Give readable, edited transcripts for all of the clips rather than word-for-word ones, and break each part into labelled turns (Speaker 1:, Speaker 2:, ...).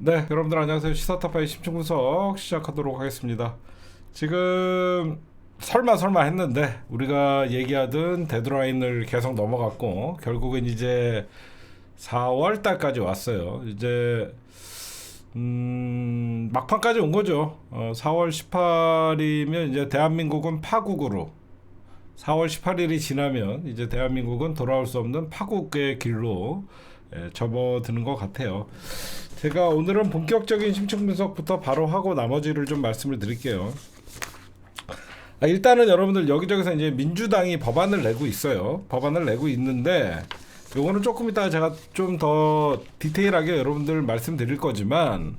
Speaker 1: 네, 여러분들 안녕하세요. 시사타파의 심층분석 시작하도록 하겠습니다. 지금 설마 했는데 우리가 얘기하던 데드라인을 계속 넘어갔고 결국은 이제 4월 달까지 왔어요. 이제 막판까지 온 거죠. 4월 18일이면 이제 대한민국은 파국으로 4월 18일이 지나면 이제 대한민국은 돌아올 수 없는 파국의 길로 접어드는 것 같아요. 제가 오늘은 본격적인 심층 분석부터 바로 하고 나머지를 좀 말씀을 드릴게요. 일단은 여러분들 여기저기서 이제 민주당이 법안을 내고 있어요. 법안을 내고 있는데 요거는 조금 이따 제가 좀 더 디테일하게 여러분들 말씀드릴 거지만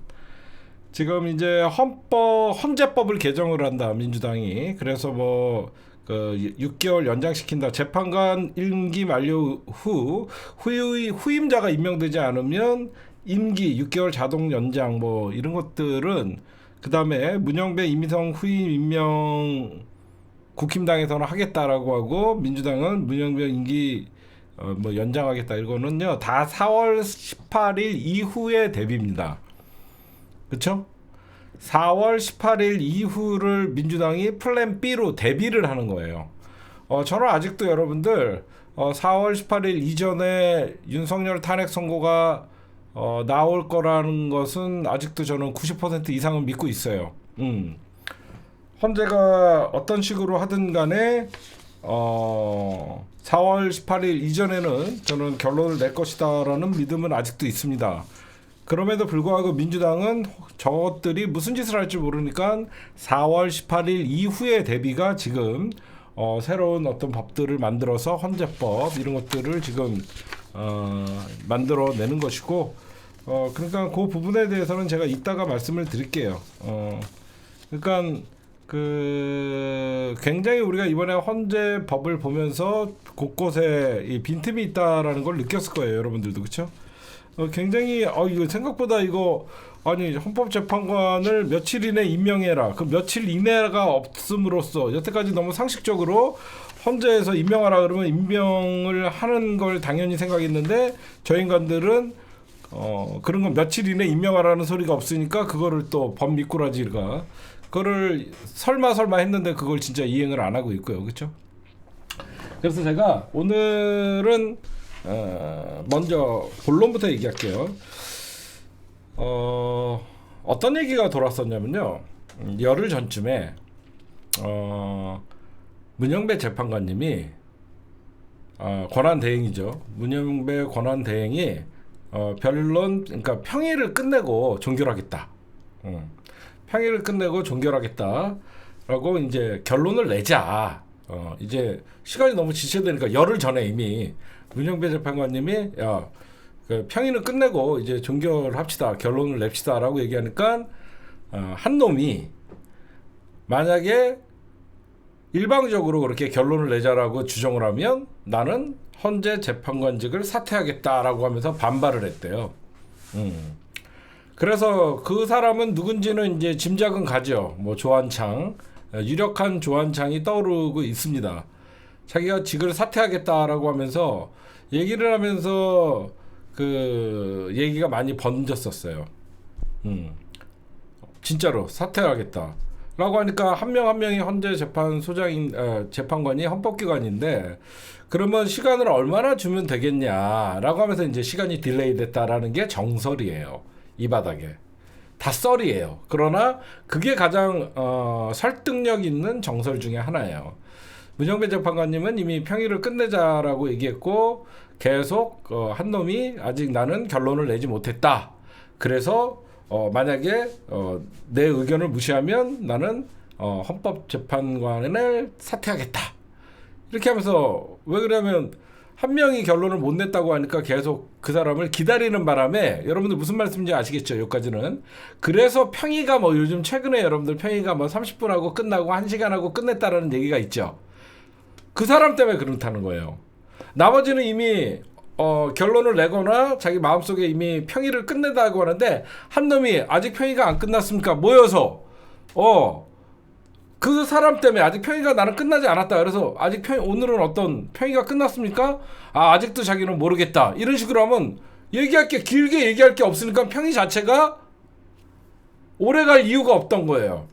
Speaker 1: 지금 이제 헌재법을 개정을 한다 민주당이. 그래서 뭐 6개월 연장시킨다. 재판관 임기 만료 후 후임자가 임명되지 않으면 임기 6개월 자동 연장 뭐 이런 것들은, 그 다음에 문영배 이미성 후임 임명 국힘당에서는 하겠다라고 하고 민주당은 문영배 임기 뭐 연장하겠다. 이거는요 다 4월 18일 이후의 대비입니다. 그쵸? 4월 18일 이후를 민주당이 플랜 B로 대비를 하는 거예요. 저는 아직도 여러분들 4월 18일 이전에 윤석열 탄핵 선고가 나올 거라는 것은 아직도 저는 90% 이상은 믿고 있어요. 헌재가 어떤 식으로 하든 간에 4월 18일 이전에는 저는 결론을 낼 것이다라는 믿음은 아직도 있습니다. 그럼에도 불구하고 민주당은 저것들이 무슨 짓을 할지 모르니까 4월 18일 이후의 대비가 지금 새로운 어떤 법들을 만들어서 헌재법 이런 것들을 지금 만들어내는 것이고, 그러니까 그 부분에 대해서는 제가 이따가 말씀을 드릴게요. 그러니까 굉장히 우리가 이번에 헌재법을 보면서 곳곳에 이 빈틈이 있다라는 걸 느꼈을 거예요, 여러분들도. 그렇죠? 굉장히 이거 생각보다 이거 아니 헌법재판관을 며칠 이내 임명해라. 그 며칠 이내가 없음으로써 여태까지 너무 상식적으로 헌재에서 임명하라 그러면 임명을 하는 걸 당연히 생각했는데 저 인간들은 그런 건 며칠 이내 임명하라는 소리가 없으니까 그거를 또 법 미꾸라지가 그거를 설마 했는데 그걸 진짜 이행을 안 하고 있고요. 그렇죠? 그래서 제가 오늘은 먼저 본론부터 얘기할게요. 어떤 얘기가 돌았었냐면요. 열흘 전쯤에 문영배 재판관님이 권한대행이죠. 문영배 권한대행이 변론, 그러니까 평일을 끝내고 종결하겠다. 평일을 끝내고 종결하겠다라고 이제 결론을 내자. 이제 시간이 너무 지체되니까 열흘 전에 이미 문영배 재판관님이 그 평일을 끝내고 이제 종결합시다, 결론을 냅시다라고 얘기하니까 한 놈이 만약에 일방적으로 그렇게 결론을 내자라고 주장을 하면 나는 헌재 재판관직을 사퇴하겠다라고 하면서 반발을 했대요. 그래서 그 사람은 누군지는 이제 짐작은 가죠. 뭐 조한창, 유력한 조한창이 떠오르고 있습니다. 자기가 직을 사퇴하겠다라고 하면서 얘기를 하면서 그 얘기가 많이 번졌었어요. 진짜로 사퇴하겠다라고 하니까 한 명 한 명이 헌재 재판 소장인 재판관이 헌법기관인데 그러면 시간을 얼마나 주면 되겠냐라고 하면서 이제 시간이 딜레이 됐다라는 게 정설이에요. 이 바닥에 다 썰이에요. 그러나 그게 가장 설득력 있는 정설 중에 하나예요. 문영배 재판관님은 이미 평일을 끝내자라고 얘기했고 계속 한 놈이 아직 나는 결론을 내지 못했다. 그래서 만약에 내 의견을 무시하면 나는 헌법재판관을 사퇴하겠다. 이렇게 하면서, 왜 그러냐면 한 명이 결론을 못 냈다고 하니까 계속 그 사람을 기다리는 바람에, 여러분들 무슨 말씀인지 아시겠죠? 여기까지는. 그래서 평의가 뭐 요즘 최근에 여러분들 평의가 뭐 30분 하고 끝나고 1시간 하고 끝냈다라는 얘기가 있죠. 그 사람 때문에 그렇다는 거예요. 나머지는 이미 결론을 내거나 자기 마음속에 이미 평의를 끝내다고 하는데 한 놈이 아직 평의가 안 끝났습니까? 모여서 그 사람 때문에 아직 평의가 나는 끝나지 않았다. 그래서 아직 오늘은 어떤 평의가 끝났습니까? 아직도 자기는 모르겠다. 이런 식으로 하면 얘기할 게 길게 얘기할 게 없으니까 평의 자체가 오래갈 이유가 없던 거예요.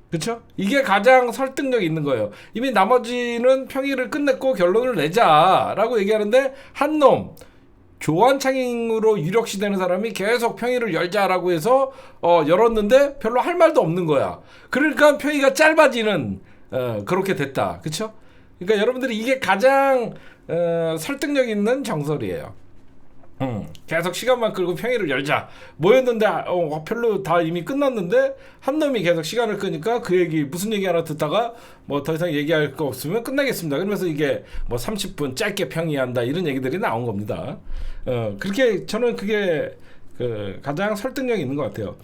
Speaker 1: 그쵸? 이게 가장 설득력 있는 거예요. 이미 나머지는 평의를 끝냈고 결론을 내자라고 얘기하는데 한 놈 조한창으로 유력시 되는 사람이 계속 평의를 열자라고 해서 열었는데 별로 할 말도 없는 거야. 그러니까 평의가 짧아지는 그렇게 됐다. 그쵸? 그러니까 여러분들이 이게 가장 설득력 있는 정설이에요. 계속 시간만 끌고 평의를 열자 뭐였는데 별로 다 이미 끝났는데 한 놈이 계속 시간을 끄니까 그 얘기 무슨 얘기 하나 듣다가 뭐 더 이상 얘기할 거 없으면 끝나겠습니다. 그러면서 이게 뭐 30분 짧게 평의한다 이런 얘기들이 나온 겁니다. 그렇게 저는 그게 그 가장 설득력 있는 것 같아요.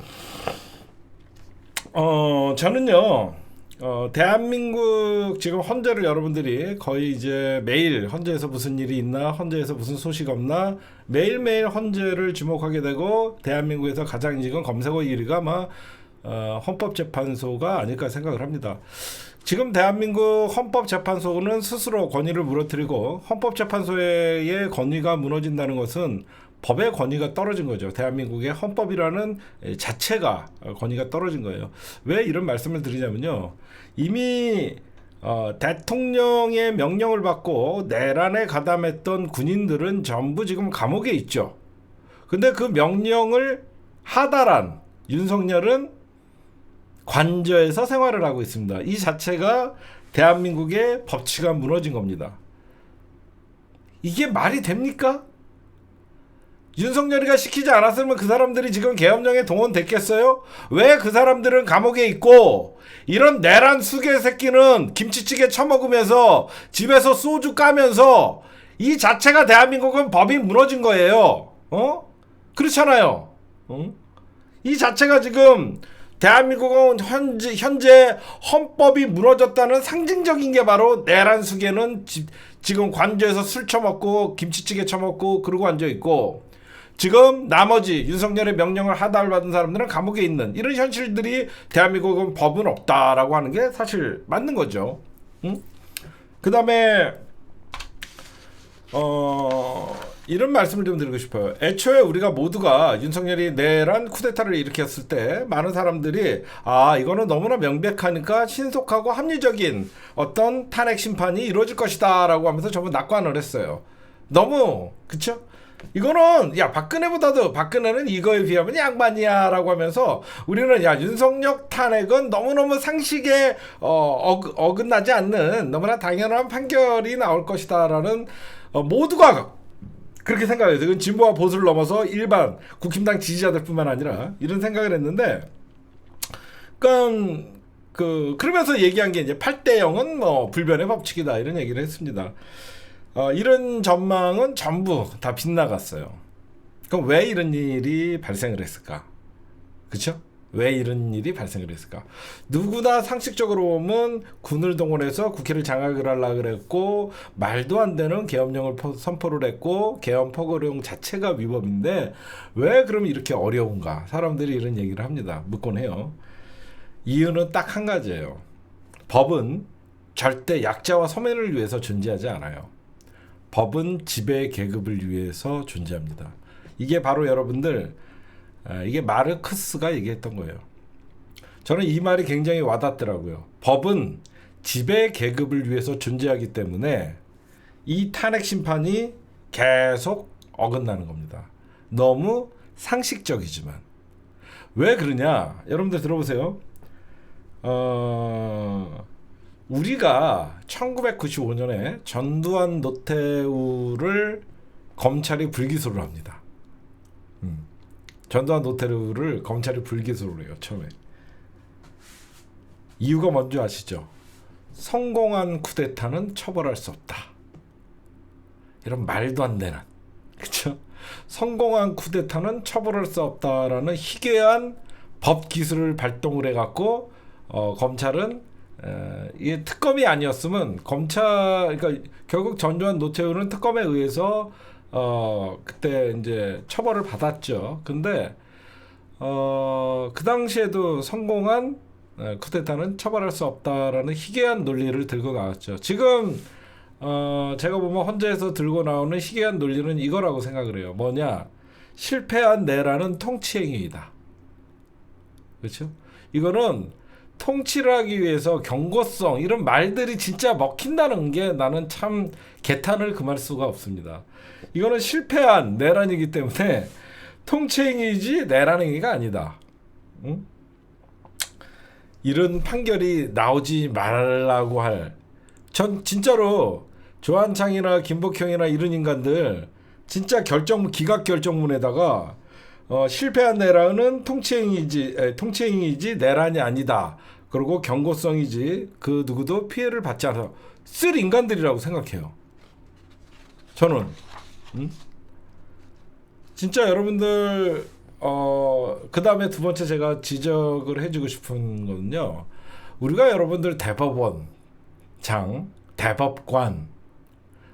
Speaker 1: 저는요. 대한민국 지금 헌재를 여러분들이 거의 이제 매일 헌재에서 무슨 일이 있나, 헌재에서 무슨 소식 없나 매일매일 헌재를 주목하게 되고 대한민국에서 가장 지금 검색어 1위가 아마 헌법재판소가 아닐까 생각을 합니다. 지금 대한민국 헌법재판소는 스스로 권위를 무너뜨리고 헌법재판소의 권위가 무너진다는 것은 법의 권위가 떨어진 거죠. 대한민국의 헌법이라는 자체가 권위가 떨어진 거예요. 왜 이런 말씀을 드리냐면요. 이미 대통령의 명령을 받고 내란에 가담했던 군인들은 전부 지금 감옥에 있죠. 근데 그 명령을 하달한 윤석열은 관저에서 생활을 하고 있습니다. 이 자체가 대한민국의 법치가 무너진 겁니다. 이게 말이 됩니까? 윤석열이가 시키지 않았으면 그 사람들이 지금 계엄령에 동원됐겠어요? 왜 그 사람들은 감옥에 있고 이런 내란 수개 새끼는 김치찌개 처먹으면서 집에서 소주 까면서 이 자체가 대한민국은 법이 무너진 거예요. 그렇잖아요. 이 자체가 지금 대한민국은 현재 헌법이 무너졌다는 상징적인 게 바로 내란 수개는 지금 관저에서 술 처먹고 김치찌개 처먹고 그러고 앉아있고 지금 나머지 윤석열의 명령을 하달받은 사람들은 감옥에 있는 이런 현실들이 대한민국은 법은 없다라고 하는 게 사실 맞는 거죠. 그 다음에 이런 말씀을 좀 드리고 싶어요. 애초에 우리가 모두가 윤석열이 내란 쿠데타를 일으켰을 때 많은 사람들이 이거는 너무나 명백하니까 신속하고 합리적인 어떤 탄핵 심판이 이루어질 것이다 라고 하면서 전부 낙관을 했어요. 너무 그쵸? 이거는 박근혜보다도 박근혜는 이거에 비하면 양반이야 라고 하면서 우리는 윤석열 탄핵은 너무너무 상식에 어긋나지 않는 너무나 당연한 판결이 나올 것이다 라는 모두가 그렇게 생각해요. 이건 진보와 보수를 넘어서 일반 국힘당 지지자들 뿐만 아니라 이런 생각을 했는데 그러면서 얘기한 게 이제 8대 0은 뭐 불변의 법칙이다 이런 얘기를 했습니다. 이런 전망은 전부 다 빗나갔어요. 그럼 왜 이런 일이 발생을 했을까? 그쵸? 왜 이런 일이 발생을 했을까? 누구나 상식적으로 보면 군을 동원해서 국회를 장악을 하려고 그랬고 말도 안 되는 계엄령을 선포를 했고 계엄 포고령 자체가 위법인데 왜 그럼 이렇게 어려운가? 사람들이 이런 얘기를 합니다. 묻곤 해요. 이유는 딱 한 가지예요. 법은 절대 약자와 서민을 위해서 존재하지 않아요. 법은 지배 계급을 위해서 존재합니다. 이게 바로 여러분들 이게 마르크스가 얘기했던 거예요. 저는 이 말이 굉장히 와닿더라고요. 법은 지배 계급을 위해서 존재하기 때문에 이 탄핵 심판이 계속 어긋나는 겁니다. 너무 상식적이지만 왜 그러냐? 여러분들 들어보세요. 우리가 1995년에 전두환 노태우를 검찰이 불기소를 합니다. 전두환 노태우를 검찰이 불기소를 해요. 처음에. 이유가 뭔지 아시죠? 성공한 쿠데타는 처벌할 수 없다. 이런 말도 안 되는, 그렇죠? 성공한 쿠데타는 처벌할 수 없다라는 희귀한 법 기술을 발동을 해갖고 검찰은 이게 특검이 아니었으면 그러니까 결국 전두환 노태우는 특검에 의해서 그때 이제 처벌을 받았죠. 근데 그 당시에도 성공한 쿠데타는 처벌할 수 없다라는 희귀한 논리를 들고 나왔죠. 지금 제가 보면 헌재에서 들고 나오는 희귀한 논리는 이거라고 생각을 해요. 뭐냐? 실패한 내란은 통치행위이다. 그렇죠? 이거는 통치를 하기 위해서 경고성 이런 말들이 진짜 먹힌다는 게 나는 참 개탄을 금할 수가 없습니다. 이거는 실패한 내란이기 때문에 통치행위지 내란행위가 아니다. 응? 이런 판결이 나오지 말라고 할. 전 진짜로 조한창이나 김복형이나 이런 인간들 진짜 기각 결정문에다가 실패한 내란은 통치행위지 내란이 아니다. 그리고 경고성이지 그 누구도 피해를 받지 않아 쓸 인간들이라고 생각해요. 저는 진짜 여러분들 그 다음에 두 번째 제가 지적을 해주고 싶은 거는요. 우리가 여러분들 대법관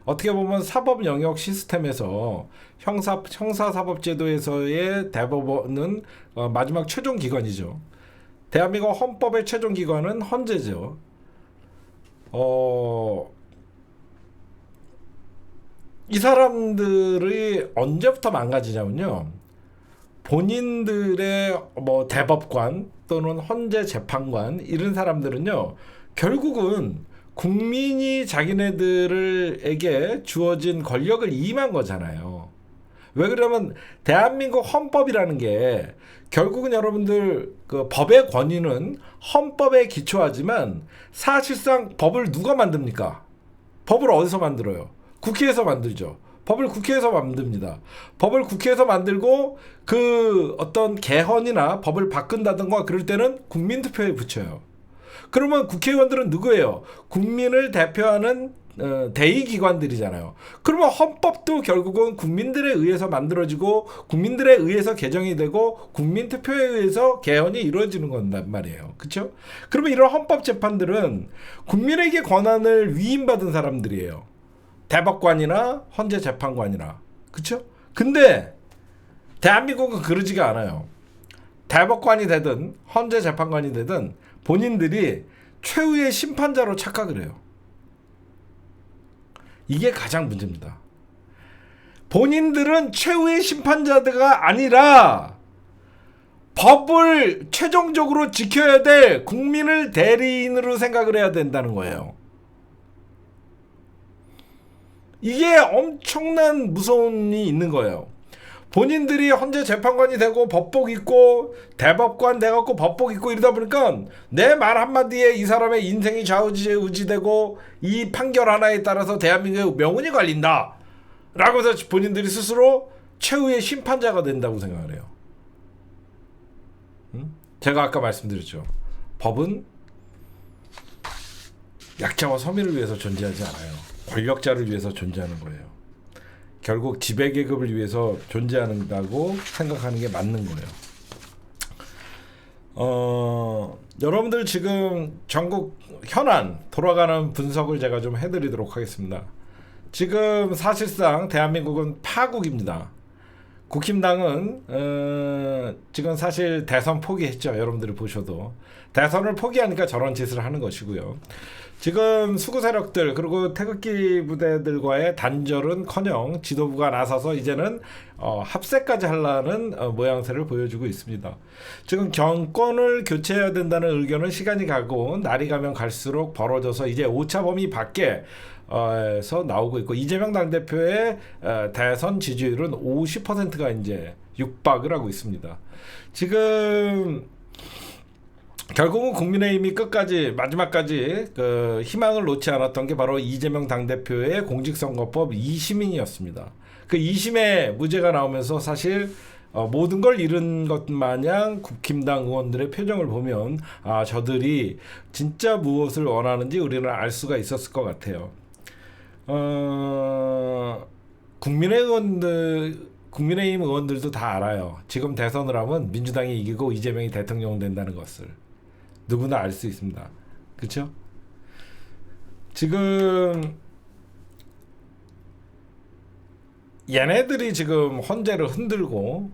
Speaker 1: 어떻게 보면 사법 영역 시스템에서 형사사법제도에서의 대법원은 마지막 최종 기관이죠. 대한민국 헌법의 최종 기관은 헌재죠. 이 사람들이 언제부터 망가지냐면요. 본인들의 뭐 대법관 또는 헌재 재판관 이런 사람들은요. 결국은 국민이 자기네들에게 주어진 권력을 이임한 거잖아요. 왜 그러면 대한민국 헌법이라는 게 결국은 여러분들 그 법의 권위는 헌법에 기초하지만 사실상 법을 누가 만듭니까? 법을 어디서 만들어요? 국회에서 만들죠. 법을 국회에서 만듭니다. 법을 국회에서 만들고 그 어떤 개헌이나 법을 바꾼다든가 그럴 때는 국민투표에 붙여요. 그러면 국회의원들은 누구예요? 국민을 대표하는 대의기관들이잖아요. 그러면 헌법도 결국은 국민들에 의해서 만들어지고 국민들에 의해서 개정이 되고 국민투표에 의해서 개헌이 이루어지는 건단 말이에요. 그렇죠? 그러면 이런 헌법재판들은 국민에게 권한을 위임받은 사람들이에요. 대법관이나 헌재재판관이나. 그렇죠? 근데 대한민국은 그러지가 않아요. 대법관이 되든 헌재재판관이 되든 본인들이 최후의 심판자로 착각을 해요. 이게 가장 문제입니다. 본인들은 최후의 심판자가 아니라 법을 최종적으로 지켜야 될 국민을 대리인으로 생각을 해야 된다는 거예요. 이게 엄청난 무서움이 있는 거예요. 본인들이 헌재 재판관이 되고 법복 있고 대법관 돼갖고 법복 있고 이러다 보니까 내 말 한마디에 이 사람의 인생이 좌우지되고 이 판결 하나에 따라서 대한민국의 명운이 갈린다 라고 해서 본인들이 스스로 최후의 심판자가 된다고 생각을 해요. 제가 아까 말씀드렸죠. 법은 약자와 서민을 위해서 존재하지 않아요. 권력자를 위해서 존재하는 거예요. 결국 지배계급을 위해서 존재한다고 생각하는 게 맞는 거예요. 여러분들 지금 전국 현안 돌아가는 분석을 제가 좀 해드리도록 하겠습니다. 지금 사실상 대한민국은 파국입니다. 국힘당은 지금 사실 대선 포기했죠. 여러분들이 보셔도 대선을 포기하니까 저런 짓을 하는 것이고요. 지금 수구 세력들 그리고 태극기 부대들과의 단절은커녕 지도부가 나서서 이제는 합세까지 하려는 모양새를 보여주고 있습니다. 지금 정권을 교체해야 된다는 의견은 시간이 가고 날이 가면 갈수록 벌어져서 이제 오차범위 밖에 에서 나오고 있고 이재명 당대표의 대선 지지율은 50%가 이제 육박을 하고 있습니다. 지금 결국은 국민의힘이 끝까지 마지막까지 그 희망을 놓지 않았던 게 바로 이재명 당대표의 공직선거법 2심이었습니다. 그 2심에 무죄가 나오면서 사실 모든 걸 잃은 것 마냥 국힘당 의원들의 표정을 보면 저들이 진짜 무엇을 원하는지 우리는 알 수가 있었을 것 같아요. 국민의힘 의원들도 다 알아요. 지금 대선을 하면 민주당이 이기고 이재명이 대통령 된다는 것을 누구나 알 수 있습니다. 그렇죠? 지금 얘네들이 지금 헌재를 흔들고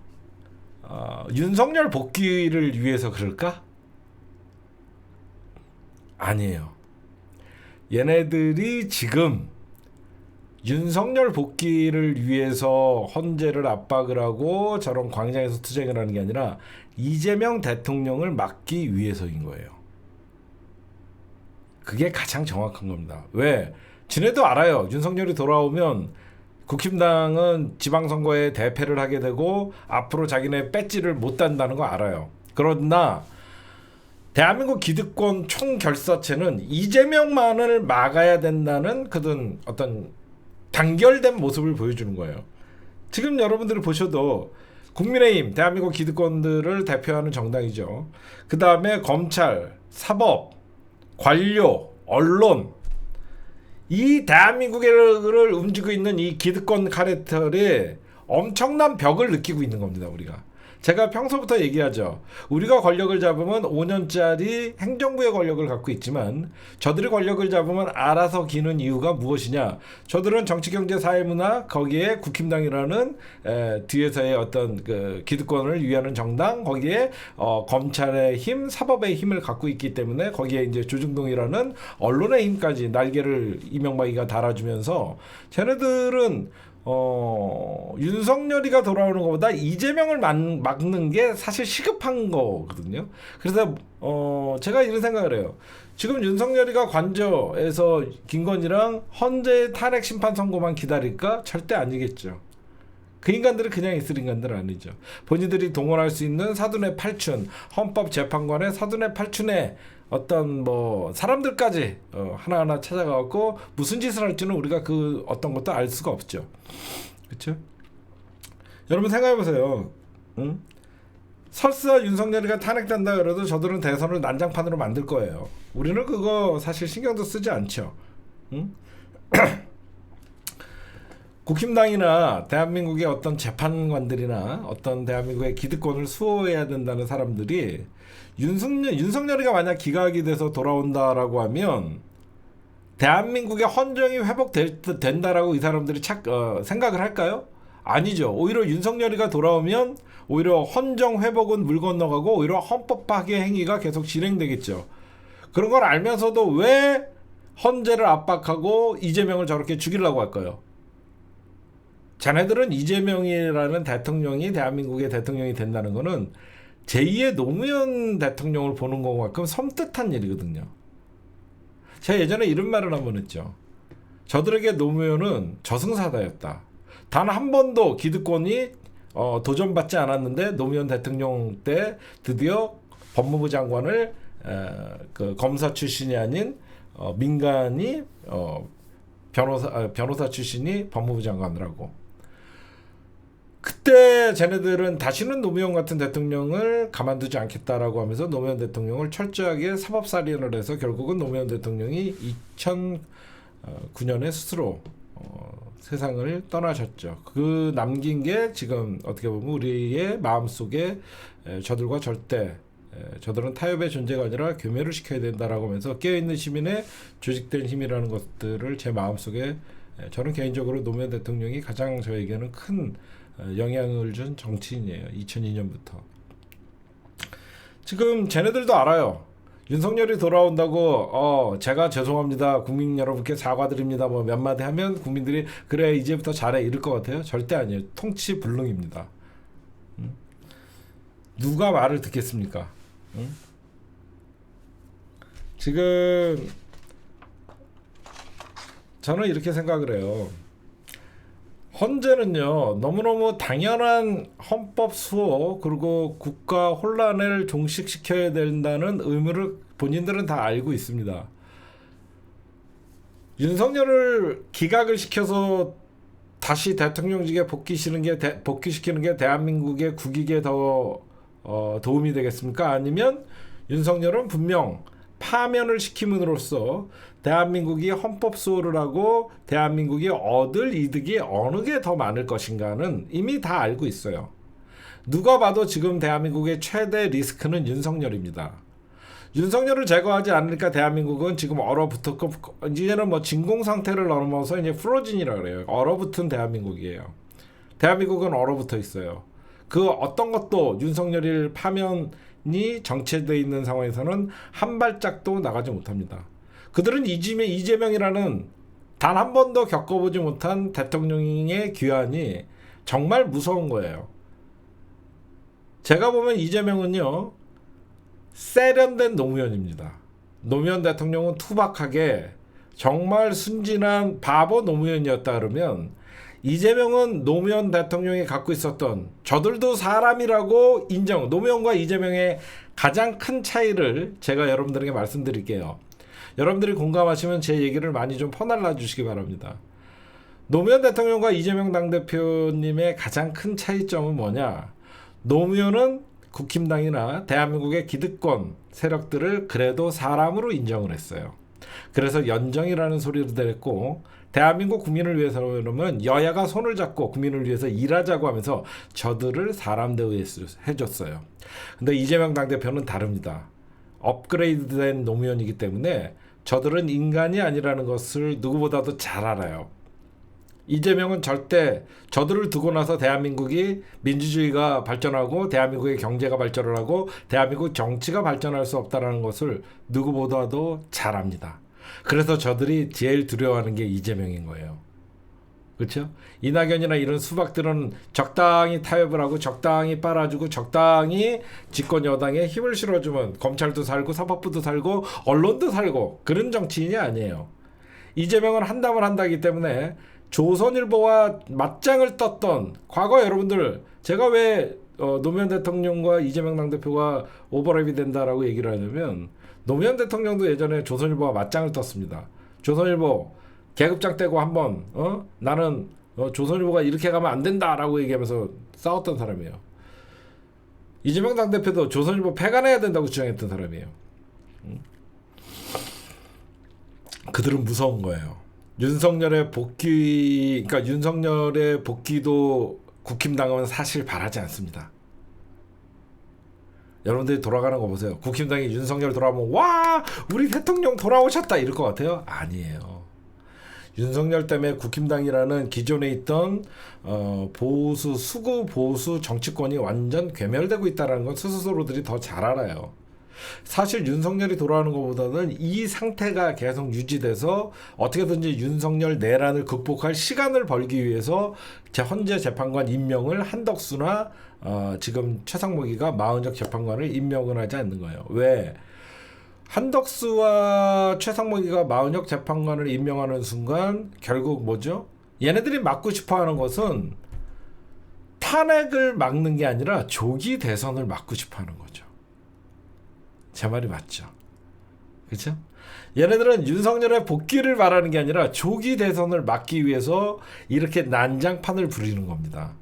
Speaker 1: 윤석열 복귀를 위해서 그럴까? 아니에요. 얘네들이 지금 윤석열 복귀를 위해서 헌재를 압박을 하고 저런 광장에서 투쟁을 하는 게 아니라 이재명 대통령을 막기 위해서인 거예요. 그게 가장 정확한 겁니다. 왜? 지네도 알아요. 윤석열이 돌아오면 국힘당은 지방선거에 대패를 하게 되고 앞으로 자기네 배지를 못 단다는 거 알아요. 그러나 대한민국 기득권 총결사체는 이재명만을 막아야 된다는 그런 어떤 단결된 모습을 보여주는 거예요. 지금 여러분들이 보셔도 국민의힘, 대한민국 기득권들을 대표하는 정당이죠. 그 다음에 검찰, 사법, 관료, 언론, 이 대한민국을 움직이고 있는 이 기득권 카레텔에 엄청난 벽을 느끼고 있는 겁니다. 우리가. 제가 평소부터 얘기하죠. 우리가 권력을 잡으면 5년짜리 행정부의 권력을 갖고 있지만 저들이 권력을 잡으면 알아서 기는 이유가 무엇이냐. 저들은 정치, 경제, 사회, 문화 거기에 국힘당이라는 뒤에서의 어떤 그 기득권을 위하는 정당 거기에 검찰의 힘, 사법의 힘을 갖고 있기 때문에 거기에 이제 조중동이라는 언론의 힘까지 날개를 이명박이가 달아주면서 쟤네들은 윤석열이가 돌아오는 것보다 이재명을 막는 게 사실 시급한 거거든요. 그래서 제가 이런 생각을 해요. 지금 윤석열이가 관저에서 김건희랑 헌재 탄핵 심판 선고만 기다릴까? 절대 아니겠죠. 그 인간들은 그냥 있을 인간들은 아니죠. 본인들이 동원할 수 있는 사돈의 팔춘, 헌법재판관의 사돈의 팔춘의 어떤 뭐 사람들까지 하나하나 찾아가고 무슨 짓을 할지는 우리가 그 어떤 것도 알 수가 없죠. 그렇죠? 여러분 생각해 보세요. 응? 설사 윤석열이가 탄핵된다 그래도 저들은 대선을 난장판으로 만들 거예요. 우리는 그거 사실 신경도 쓰지 않죠. 응? 국힘당이나 대한민국의 어떤 재판관들이나 어떤 대한민국의 기득권을 수호해야 된다는 사람들이 윤석열이가 만약 기각이 돼서 돌아온다라고 하면 대한민국의 헌정이 회복된다라고 이 사람들이 생각을 할까요? 아니죠. 오히려 윤석열이가 돌아오면 오히려 헌정 회복은 물 건너가고 오히려 헌법 파괴 행위가 계속 진행되겠죠. 그런 걸 알면서도 왜 헌재를 압박하고 이재명을 저렇게 죽이려고 할까요? 자네들은 이재명이라는 대통령이 대한민국의 대통령이 된다는 거는 제2의 노무현 대통령을 보는 것만큼 섬뜩한 일이거든요. 제가 예전에 이런 말을 한번 했죠. 저들에게 노무현은 저승사자였다. 단 한 번도 기득권이 도전받지 않았는데 노무현 대통령 때 드디어 법무부 장관을 그 검사 출신이 아닌 민간이 변호사 출신이 법무부 장관을 하고 그때 쟤네들은 다시는 노무현 같은 대통령을 가만두지 않겠다라고 하면서 노무현 대통령을 철저하게 사법살인을 해서 결국은 노무현 대통령이 2009년에 스스로 세상을 떠나셨죠. 그 남긴 게 지금 어떻게 보면 우리의 마음속에 저들과 절대 저들은 타협의 존재가 아니라 교멸을 시켜야 된다라고 하면서 깨어있는 시민의 조직된 힘이라는 것들을 제 마음속에 저는 개인적으로 노무현 대통령이 가장 저에게는 큰 영향을 준 정치인이에요. 2002년부터. 지금 쟤네들도 알아요. 윤석열이 돌아온다고 제가 죄송합니다. 국민 여러분께 사과드립니다. 뭐 몇 마디 하면 국민들이 그래 이제부터 잘해 이럴 것 같아요. 절대 아니에요. 통치불능입니다. 누가 말을 듣겠습니까? 지금 저는 이렇게 생각을 해요. 헌재는요 너무너무 당연한 헌법 수호 그리고 국가 혼란을 종식시켜야 된다는 의무를 본인들은 다 알고 있습니다. 윤석열을 기각을 시켜서 다시 대통령직에 복귀시키는 게 대한민국의 국익에 더 도움이 되겠습니까? 아니면 윤석열은 분명 파면을 시킴으로써 대한민국이 헌법 수호를 하고 대한민국이 얻을 이득이 어느 게 더 많을 것인가는 이미 다 알고 있어요. 누가 봐도 지금 대한민국의 최대 리스크는 윤석열입니다. 윤석열을 제거하지 않으니까 대한민국은 지금 얼어붙었고 이제는 뭐 진공 상태를 넘어서 이제 프로진이라 그래요. 얼어붙은 대한민국이에요. 대한민국은 얼어붙어 있어요. 그 어떤 것도 윤석열을 파면이 정체되어 있는 상황에서는 한 발짝도 나가지 못합니다. 그들은 이재명이라는 단 한 번도 겪어보지 못한 대통령의 귀환이 정말 무서운 거예요. 제가 보면 이재명은요, 세련된 노무현입니다. 노무현 대통령은 투박하게 정말 순진한 바보 노무현이었다 그러면, 이재명은 노무현 대통령이 갖고 있었던 저들도 사람이라고 인정, 노무현과 이재명의 가장 큰 차이를 제가 여러분들에게 말씀드릴게요. 여러분들이 공감하시면 제 얘기를 많이 좀 퍼날라 주시기 바랍니다. 노무현 대통령과 이재명 당대표님의 가장 큰 차이점은 뭐냐? 노무현은 국힘당이나 대한민국의 기득권 세력들을 그래도 사람으로 인정을 했어요. 그래서 연정이라는 소리를 냈고, 대한민국 국민을 위해서는 여야가 손을 잡고 국민을 위해서 일하자고 하면서 저들을 사람 대우해줬어요. 근데 이재명 당대표는 다릅니다. 업그레이드된 노무현이기 때문에 저들은 인간이 아니라는 것을 누구보다도 잘 알아요. 이재명은 절대 저들을 두고 나서 대한민국이 민주주의가 발전하고 대한민국의 경제가 발전을 하고 대한민국 정치가 발전할 수 없다는 것을 누구보다도 잘 압니다. 그래서 저들이 제일 두려워하는 게 이재명인 거예요. 그렇죠? 이낙연이나 이런 수박들은 적당히 타협을 하고 적당히 빨아주고 적당히 집권 여당에 힘을 실어주면 검찰도 살고 사법부도 살고 언론도 살고 그런 정치인이 아니에요. 이재명은 한담을 한다기 때문에 조선일보와 맞짱을 떴던 과거, 여러분들 제가 왜 노무현 대통령과 이재명 당대표가 오버랩이 된다라고 얘기를 하냐면, 노무현 대통령도 예전에 조선일보와 맞짱을 떴습니다. 조선일보 계급장 떼고 한번 나는 조선일보가 이렇게 가면 안 된다라고 얘기하면서 싸웠던 사람이에요. 이재명 당대표도 조선일보 폐간해야 된다고 주장했던 사람이에요. 그들은 무서운 거예요. 윤석열의 복귀, 그러니까 윤석열의 복귀도 국힘당은 사실 바라지 않습니다. 여러분들이 돌아가는 거 보세요. 국힘당이 윤석열 돌아오면 와, 우리 대통령 돌아오셨다 이럴 것 같아요? 아니에요. 윤석열 때문에 국힘당이라는 기존에 있던 보수, 수구 보수 정치권이 완전 괴멸되고 있다는 건 스스로들이 더 잘 알아요. 사실 윤석열이 돌아오는 것보다는 이 상태가 계속 유지돼서 어떻게든지 윤석열 내란을 극복할 시간을 벌기 위해서 현재 재판관 임명을 한덕수나 지금 최상목이가 마흔적 재판관을 임명을 하지 않는 거예요. 왜? 한덕수와 최상목이가 마흔적 재판관을 임명하는 순간 결국 뭐죠? 얘네들이 막고 싶어하는 것은 탄핵을 막는 게 아니라 조기 대선을 막고 싶어하는 거죠. 제 말이 맞죠? 그렇죠? 얘네들은 윤석열의 복귀를 말하는 게 아니라 조기 대선을 막기 위해서 이렇게 난장판을 부리는 겁니다.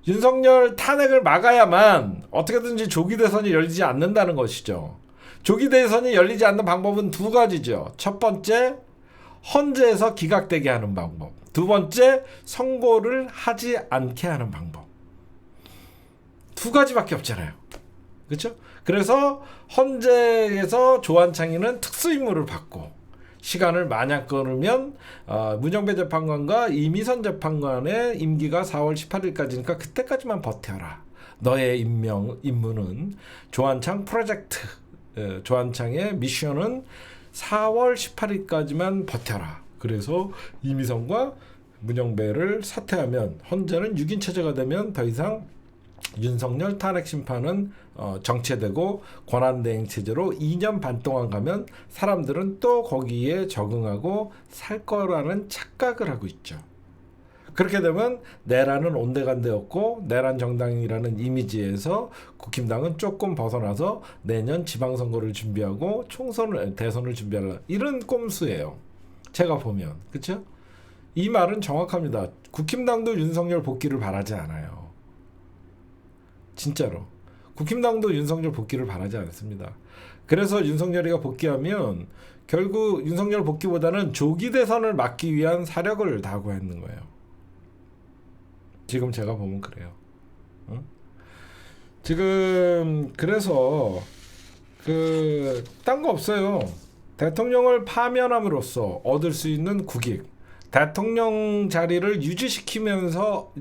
Speaker 1: 윤석열 탄핵을 막아야만 어떻게든지 조기 대선이 열리지 않는다는 것이죠. 조기 대선이 열리지 않는 방법은 두 가지죠. 첫 번째, 헌재에서 기각되게 하는 방법. 두 번째, 선고를 하지 않게 하는 방법. 두 가지밖에 없잖아요. 그렇죠? 그래서 헌재에서 조한창이는 특수임무를 받고 시간을 만약 끌으면 문영배 재판관과 이미선 재판관의 임기가 4월 18일까지니까 그때까지만 버텨라. 너의 임무는 조한창 프로젝트, 조한창의 미션은 4월 18일까지만 버텨라. 그래서 이미선과 문영배를 사퇴하면 헌재는 6인 체제가 되면 더 이상 윤석열 탄핵 심판은 정체되고 권한대행 체제로 2년 반 동안 가면 사람들은 또 거기에 적응하고 살 거라는 착각을 하고 있죠. 그렇게 되면 내란은 온데간데 없고 내란 정당이라는 이미지에서 국힘당은 조금 벗어나서 내년 지방선거를 준비하고 대선을 준비하라, 이런 꼼수예요. 제가 보면. 그렇죠? 이 말은 정확합니다. 국힘당도 윤석열 복귀를 바라지 않아요. 진짜로 국힘당도 윤석열 복귀를 바라지 않습니다. 그래서 윤석열이가 복귀하면 결국 윤석열 복귀보다는 조기 대선을 막기 위한 사력을 다하고 있는 거예요. 지금 제가 보면 그래요. 지금 그래서 딴 거 없어요. 대통령을 파면함으로써 얻을 수 있는 국익, 대통령 자리를 유지시키면서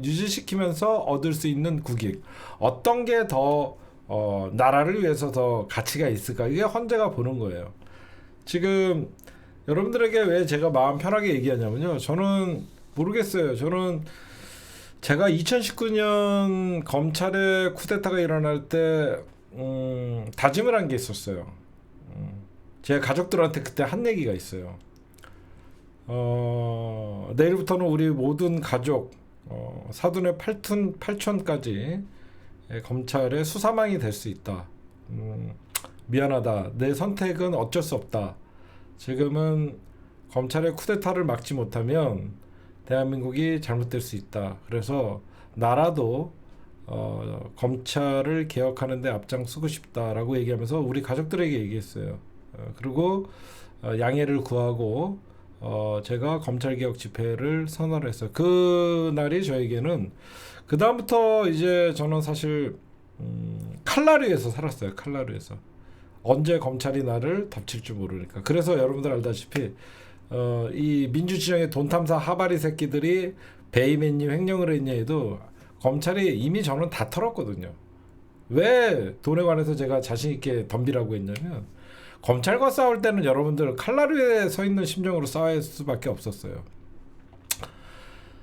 Speaker 1: 얻을 수 있는 국익, 어떤 게 더 나라를 위해서 더 가치가 있을까? 이게 헌재가 보는 거예요. 지금 여러분들에게 왜 제가 마음 편하게 얘기하냐면요. 저는 모르겠어요. 저는 제가 2019년 검찰의 쿠데타가 일어날 때 다짐을 한 게 있었어요. 제 가족들한테 그때 한 얘기가 있어요. 내일부터는 우리 모든 가족 사돈의 팔촌까지 검찰의 수사망이 될 수 있다. 미안하다. 내 선택은 어쩔 수 없다. 지금은 검찰의 쿠데타를 막지 못하면 대한민국이 잘못될 수 있다. 그래서 나라도 검찰을 개혁하는 데 앞장서고 싶다라고 얘기하면서 우리 가족들에게 얘기했어요. 그리고 양해를 구하고 제가 검찰개혁 집회를 선언을 했어요. 그날이 저에게는 그 다음부터 이제 저는 사실 칼라리에서 살았어요. 칼라리에서 언제 검찰이 나를 덮칠 줄 모르니까. 그래서 여러분들 알다시피 이 민주진영의 돈탐사 하바리 새끼들이 배임했니 횡령을 했니 해도 검찰이 이미 저는 다 털었거든요. 왜 돈에 관해서 제가 자신 있게 덤비라고 했냐면 검찰과 싸울 때는 여러분들 칼라리에 서 있는 심정으로 싸울 수밖에 없었어요.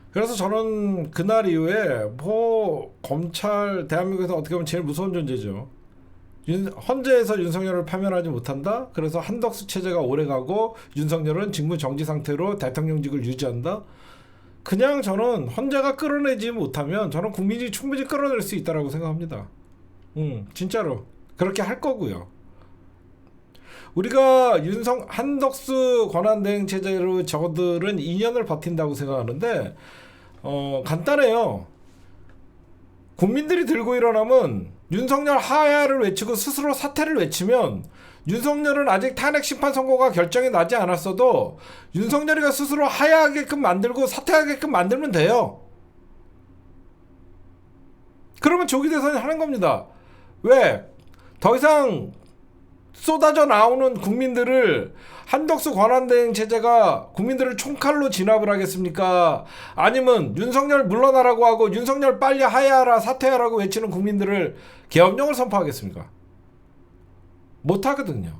Speaker 1: 그래서 저는 그날 이후에 뭐 검찰 대한민국에서 어떻게 보면 제일 무서운 존재죠. 헌재에서 윤석열을 파면하지 못한다. 그래서 한덕수 체제가 오래가고 윤석열은 직무 정지 상태로 대통령직을 유지한다. 그냥 저는 헌재가 끌어내지 못하면 저는 국민이 충분히 끌어낼 수 있다라고 생각합니다. 진짜로 그렇게 할 거고요. 우리가 한덕수 권한대행 체제로 저들은 2년을 버틴다고 생각하는데 간단해요. 국민들이 들고 일어나면 윤석열 하야를 외치고 스스로 사퇴를 외치면 윤석열은 아직 탄핵 심판 선고가 결정이 나지 않았어도 윤석열이가 스스로 하야하게끔 만들고 사퇴하게끔 만들면 돼요. 그러면 조기 대선이 하는 겁니다. 왜? 더 이상 쏟아져 나오는 국민들을 한덕수 권한대행 체제가 국민들을 총칼로 진압을 하겠습니까? 아니면 윤석열 물러나라고 하고 윤석열 빨리 하야하라 사퇴하라고 외치는 국민들을 계엄령을 선포하겠습니까? 못하거든요.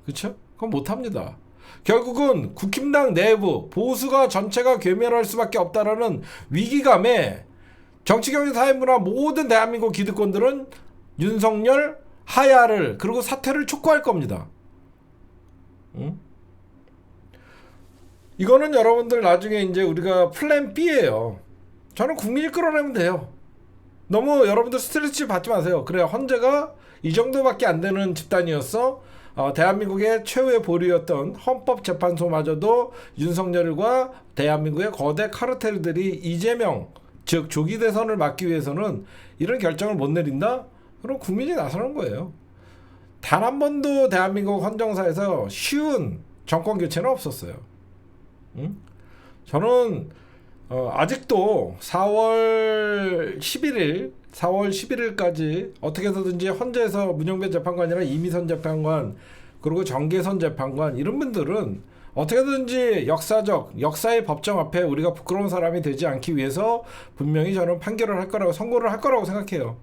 Speaker 1: 그렇죠? 그건 못합니다. 결국은 국힘당 내부 보수가 전체가 괴멸할 수밖에 없다라는 위기감에 정치경제사회문화 모든 대한민국 기득권들은 윤석열 하야를 그리고 사퇴를 촉구할 겁니다. 이거는 여러분들 나중에 이제 우리가 플랜 B예요. 저는 국민이 끌어내면 돼요. 너무 여러분들 스트레스 받지 마세요. 그래 헌재가 이 정도밖에 안 되는 집단이었어. 대한민국의 최후의 보루였던 헌법재판소마저도 윤석열과 대한민국의 거대 카르텔들이 이재명 즉 조기 대선을 막기 위해서는 이런 결정을 못 내린다? 그럼 국민이 나서는 거예요. 단 한 번도 대한민국 헌정사에서 쉬운 정권 교체는 없었어요. 저는 아직도 4월 11일까지 어떻게 해서든지 헌재에서 문영배 재판관이나 이미선 재판관 그리고 정계선 재판관 이런 분들은 어떻게든지 역사의 법정 앞에 우리가 부끄러운 사람이 되지 않기 위해서 분명히 저는 판결을 할 거라고 선고를 할 거라고 생각해요.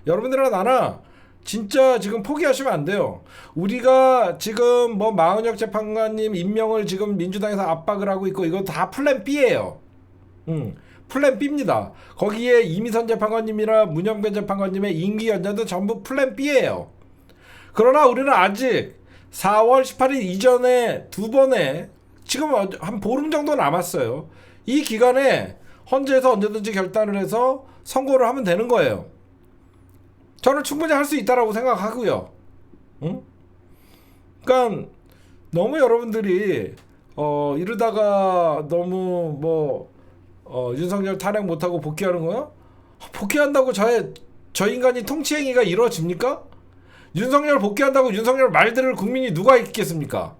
Speaker 1: 여러분들이나 나나 진짜 지금 포기하시면 안 돼요. 우리가 지금 뭐 마은혁 재판관님 임명을 지금 민주당에서 압박을 하고 있고 이거 다 플랜 B예요. 플랜 B입니다. 거기에 이미선 재판관님이나 문영배 재판관님의 임기 연장도 전부 플랜 B예요. 그러나 우리는 아직 4월 18일 이전에 두 번에 지금 한 보름 정도 남았어요. 이 기간에 헌재에서 언제든지 결단을 해서 선고를 하면 되는 거예요. 저는 충분히 할 수 있다라고 생각하고요. 그러니까 너무 여러분들이 이러다가 너무 윤석열 탄핵 못하고 복귀하는 거야? 복귀한다고 저 인간이 통치행위가 이루어집니까? 윤석열 복귀한다고 윤석열 말들을 국민이 누가 읽겠습니까?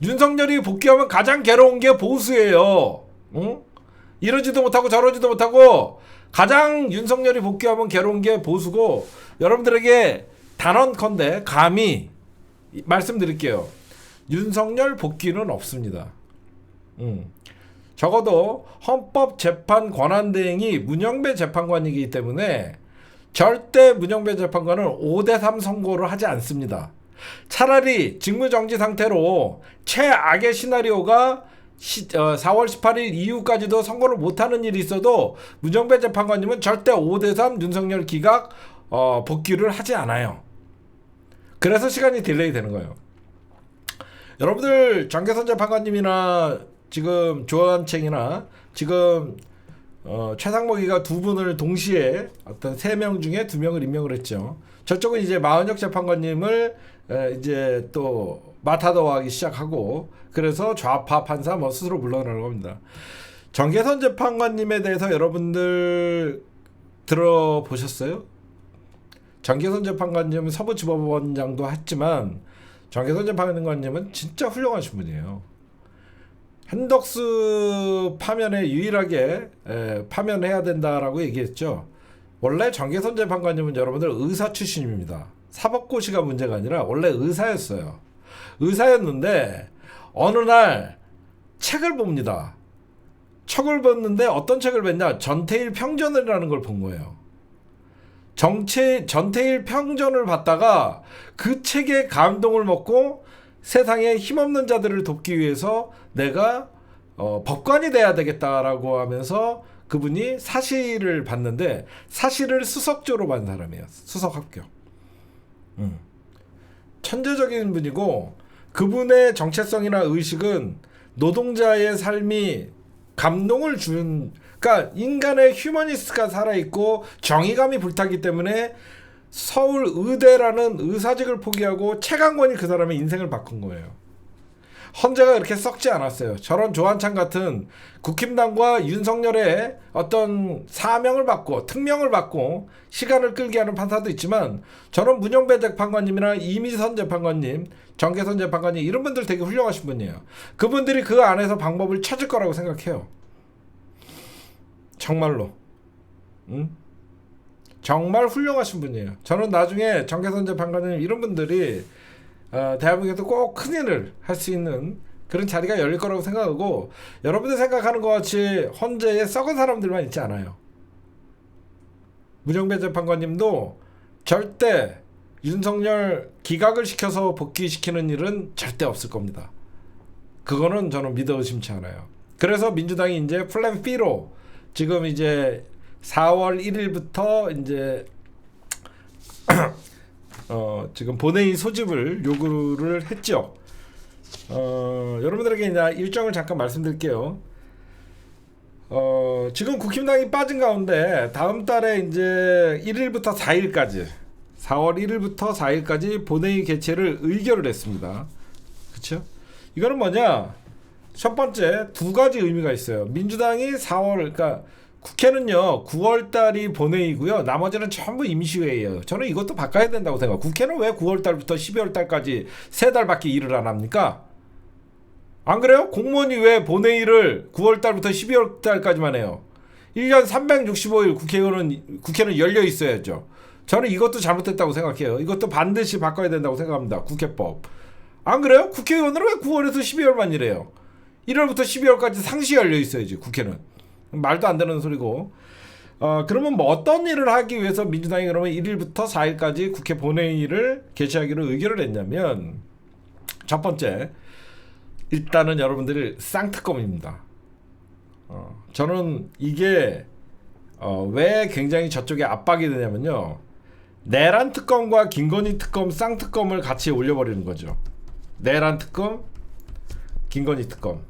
Speaker 1: 윤석열이 복귀하면 가장 괴로운 게 보수예요. 이러지도 못하고 저러지도 못하고 가장 윤석열이 복귀하면 괴로운 게 보수고 여러분들에게 단언컨대 감히 말씀드릴게요. 윤석열 복귀는 없습니다. 적어도 헌법재판 권한대행이 문영배 재판관이기 때문에 절대 문영배 재판관은 5대3 선고를 하지 않습니다. 차라리 직무정지 상태로 최악의 시나리오가 4월 18일 이후까지도 선고를 못하는 일이 있어도 문정배 재판관님은 절대 5대3 윤석열 기각 복귀를 하지 않아요. 그래서 시간이 딜레이 되는 거예요. 여러분들 정계선 재판관님이나 지금 조한책이나 지금 최상목이가 두 분을 동시에 어떤 3명 중에 2명을 임명을 했죠. 저쪽은 이제 마은혁 재판관님을 이제 또 마타도하기 시작하고, 그래서 좌파 판사 뭐 스스로 물러나라고 합니다. 정계선 재판관님에 대해서 여러분들 들어보셨어요? 정계선 재판관님은 서부지법원장도 했지만 정계선 재판관님은 진짜 훌륭하신 분이에요. 한덕수 파면에 유일하게 파면해야 된다라고 얘기했죠. 원래 정계선 재판관님은 여러분들 의사 출신입니다. 사법고시가 문제가 아니라 원래 의사였어요. 의사였는데 어느 날 책을 봅니다. 책을 봤는데 어떤 책을 봤냐? 전태일 평전이라는 걸 본 거예요. 전태일 평전을 봤다가 그 책에 감동을 먹고 세상에 힘없는 자들을 돕기 위해서 내가 법관이 돼야 되겠다라고 하면서 그분이 사시를 받는데, 사시를 수석조로 받은 사람이에요. 수석 합격. 천재적인 분이고, 그분의 정체성이나 의식은 노동자의 삶이 감동을 준, 그러니까 인간의 휴머니스트가 살아있고 정의감이 불타기 때문에 서울 의대라는 의사직을 포기하고 책 한 권이 그 사람의 인생을 바꾼 거예요. 헌재가 그렇게 썩지 않았어요. 저런 조한창 같은 국힘당과 윤석열의 어떤 사명을 받고 특명을 받고 시간을 끌게 하는 판사도 있지만, 저런 문영배 재판관님이나 이미선 재판관님, 정계선 재판관님, 이런 분들 되게 훌륭하신 분이에요. 그분들이 그 안에서 방법을 찾을 거라고 생각해요. 정말로. 정말 훌륭하신 분이에요. 저는 나중에 정계선 재판관님 이런 분들이 대한민국에서 꼭 큰일을 할 수 있는 그런 자리가 열릴 거라고 생각하고, 여러분들 생각하는 것 같이 헌재에 썩은 사람들만 있지 않아요. 문영배 재판관님도 절대 윤석열 기각을 시켜서 복귀시키는 일은 절대 없을 겁니다. 그거는 저는 믿어 의심치 않아요. 그래서 민주당이 이제 플랜 B로 지금 이제 4월 1일부터 이제 지금 본회의 소집을 요구를 했죠. 여러분들에게 이제 일정을 잠깐 말씀드릴게요. 지금 국힘당이 빠진 가운데 다음 달에 이제 1일부터 4일까지 4월 1일부터 4일까지 본회의 개최를 의결을 했습니다. 그렇죠? 이거는 뭐냐? 첫 번째, 두 가지 의미가 있어요. 민주당이 4월, 그러니까 국회는요 9월달이 본회의고요, 나머지는 전부 임시회의예요. 저는 이것도 바꿔야 된다고 생각해요. 국회는 왜 9월달부터 12월달까지 3달밖에 일을 안 합니까? 안 그래요? 공무원이 왜 본회의를 9월달부터 12월달까지만 해요? 1년 365일 국회는 열려 있어야죠. 저는 이것도 잘못됐다고 생각해요. 이것도 반드시 바꿔야 된다고 생각합니다. 국회법. 안 그래요? 국회의원은 왜 9월에서 12월만 일해요? 1월부터 12월까지 상시 열려 있어야지, 국회는. 말도 안 되는 소리고. 그러면 뭐 어떤 일을 하기 위해서 민주당이 그러면 1일부터 4일까지 국회 본회의를 개최하기로 의결을 했냐면, 첫 번째, 일단은 여러분들이 쌍특검입니다. 저는 이게 왜 굉장히 저쪽에 압박이 되냐면요, 내란 특검과 김건희 특검 쌍특검을 같이 올려버리는 거죠. 내란 특검, 김건희 특검.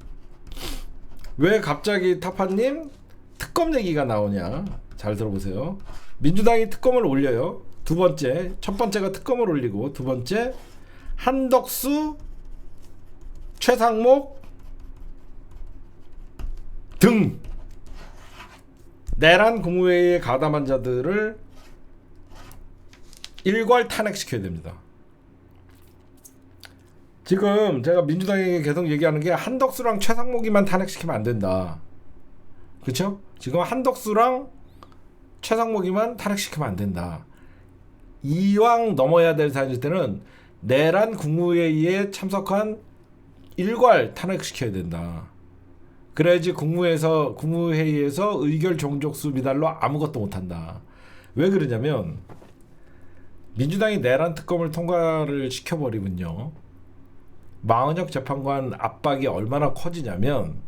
Speaker 1: 왜 갑자기 타파님 특검 얘기가 나오냐? 잘 들어보세요. 민주당이 특검을 올려요. 두 번째, 첫 번째가 특검을 올리고, 두 번째 한덕수, 최상목 등 내란 국무회의에 가담한 자들을 일괄 탄핵시켜야 됩니다. 지금 제가 민주당에게 계속 얘기하는 게 한덕수랑 최상목이만 탄핵시키면 안 된다. 그렇죠? 지금 한덕수랑 최상목이만 탄핵시키면 안 된다. 이왕 넘어야 될 사안일 때는 내란 국무회의에 참석한 일괄 탄핵시켜야 된다. 그래야지 국무회의에서 의결 종족수 미달로 아무것도 못한다. 왜 그러냐면 민주당이 내란 특검을 통과를 시켜버리면요, 마은혁 재판관 압박이 얼마나 커지냐면,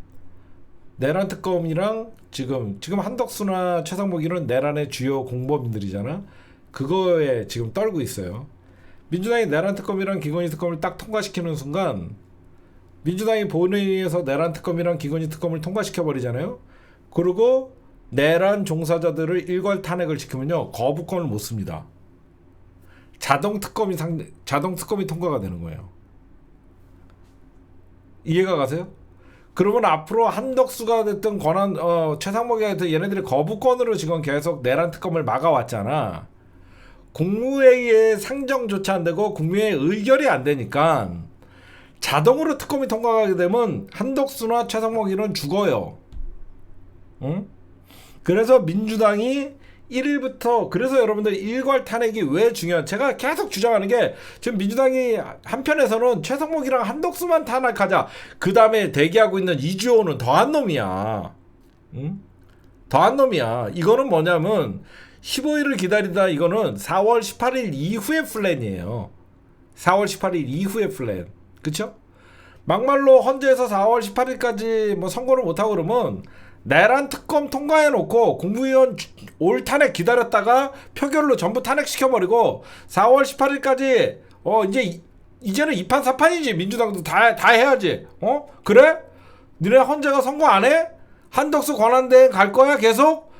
Speaker 1: 내란 특검이랑 지금 한덕수나 최상목이는 내란의 주요 공범들이잖아. 그거에 지금 떨고 있어요. 민주당이 내란 특검이랑 김건희 특검을 딱 통과시키는 순간, 민주당이 본회의에서 내란 특검이랑 김건희 특검을 통과시켜 버리잖아요. 그리고 내란 종사자들을 일괄 탄핵을 시키면요, 거부권을 못 씁니다. 자동 특검이 통과가 되는 거예요. 이해가 가세요? 그러면 앞으로 한덕수가 됐든 최상목이 됐든 얘네들이 거부권으로 지금 계속 내란 특검을 막아왔잖아. 국무회의의 상정조차 안 되고 국무회의 의결이 안 되니까 자동으로 특검이 통과하게 되면 한덕수나 최상목이는 죽어요. 응? 그래서 민주당이 1일부터, 그래서 여러분들 일괄 탄핵이 왜 중요한, 제가 계속 주장하는 게, 지금 민주당이 한편에서는 최상목이랑 한덕수만 탄핵하자, 그 다음에 대기하고 있는 이주호는 더한 놈이야. 응? 더한 놈이야. 이거는 뭐냐면 15일을 기다리다, 이거는 4월 18일 이후의 플랜이에요. 4월 18일 이후의 플랜. 그쵸? 막말로 헌재에서 4월 18일까지 뭐 선고를 못하고 그러면 내란 특검 통과해놓고 국무위원 올 탄핵 기다렸다가 표결로 전부 탄핵시켜버리고 4월 18일까지 이제는 2판 4판이지. 민주당도 다 해야지. 그래? 니네 헌재가 선고 안 해? 한덕수 권한대행 갈 거야 계속?